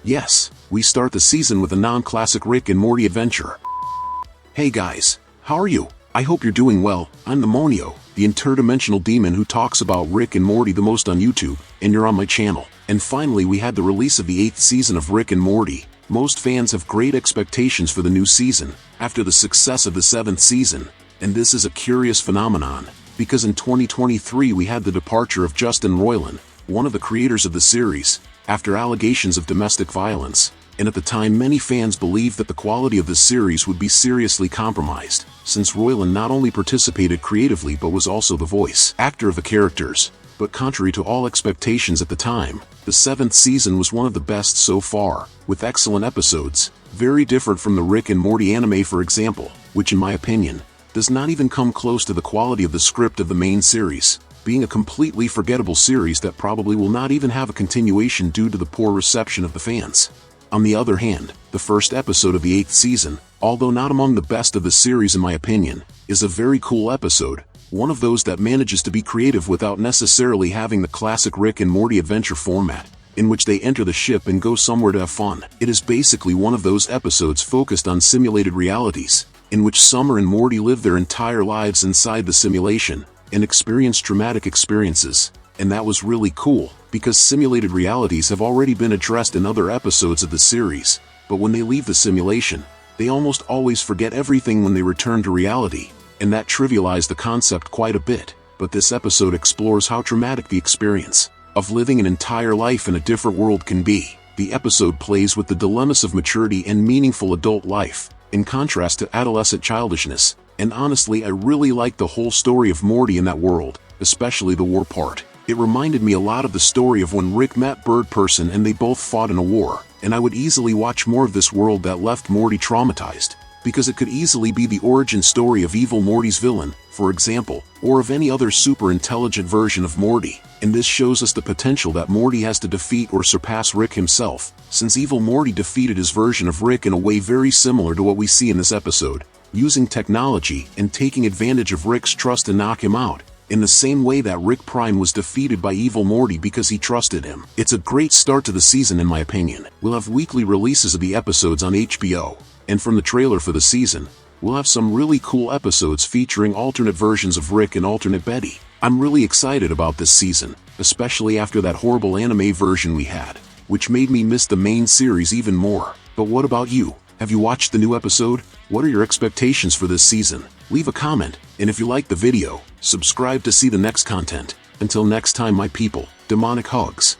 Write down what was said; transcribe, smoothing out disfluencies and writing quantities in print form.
Yes, we start the season with a non-classic Rick and Morty adventure. Hey guys, how are you? I hope you're doing well. I'm the Monio, the interdimensional demon who talks about Rick and Morty the most on YouTube, and you're on my channel. And finally we had the release of the 8th season of Rick and Morty. Most fans have great expectations for the new season, after the success of the 7th season. And this is a curious phenomenon, because in 2023 we had the departure of Justin Roiland, one of the creators of the series, after allegations of domestic violence, and at the time many fans believed that the quality of the series would be seriously compromised, since Roiland not only participated creatively but was also the voice actor of the characters. But contrary to all expectations at the time, the 7th season was one of the best so far, with excellent episodes, very different from the Rick and Morty anime for example, which in my opinion, does not even come close to the quality of the script of the main series, being a completely forgettable series that probably will not even have a continuation due to the poor reception of the fans. On the other hand, the first episode of the 8th season, although not among the best of the series in my opinion, is a very cool episode, one of those that manages to be creative without necessarily having the classic Rick and Morty adventure format, in which they enter the ship and go somewhere to have fun. It is basically one of those episodes focused on simulated realities, in which Summer and Morty live their entire lives inside the simulation, and experience traumatic experiences, and that was really cool, because simulated realities have already been addressed in other episodes of the series, but when they leave the simulation, they almost always forget everything when they return to reality, and that trivialized the concept quite a bit, but this episode explores how traumatic the experience of living an entire life in a different world can be. The episode plays with the dilemmas of maturity and meaningful adult life, in contrast to adolescent childishness. And honestly I really like the whole story of Morty in that world, especially the war part. It reminded me a lot of the story of when Rick met Bird Person and they both fought in a war, and I would easily watch more of this world that left Morty traumatized, because it could easily be the origin story of evil Morty's villain, for example, or of any other super intelligent version of Morty, and this shows us the potential that Morty has to defeat or surpass Rick himself, since evil Morty defeated his version of Rick in a way very similar to what we see in this episode, using technology and taking advantage of Rick's trust to knock him out, in the same way that Rick Prime was defeated by evil Morty because he trusted him. It's a great start to the season in my opinion. We'll have weekly releases of the episodes on HBO, and from the trailer for the season, we'll have some really cool episodes featuring alternate versions of Rick and alternate Betty. I'm really excited about this season, especially after that horrible anime version we had, which made me miss the main series even more. But what about you? Have you watched the new episode? What are your expectations for this season? Leave a comment, and if you liked the video, subscribe to see the next content. Until next time my people, demonic hugs.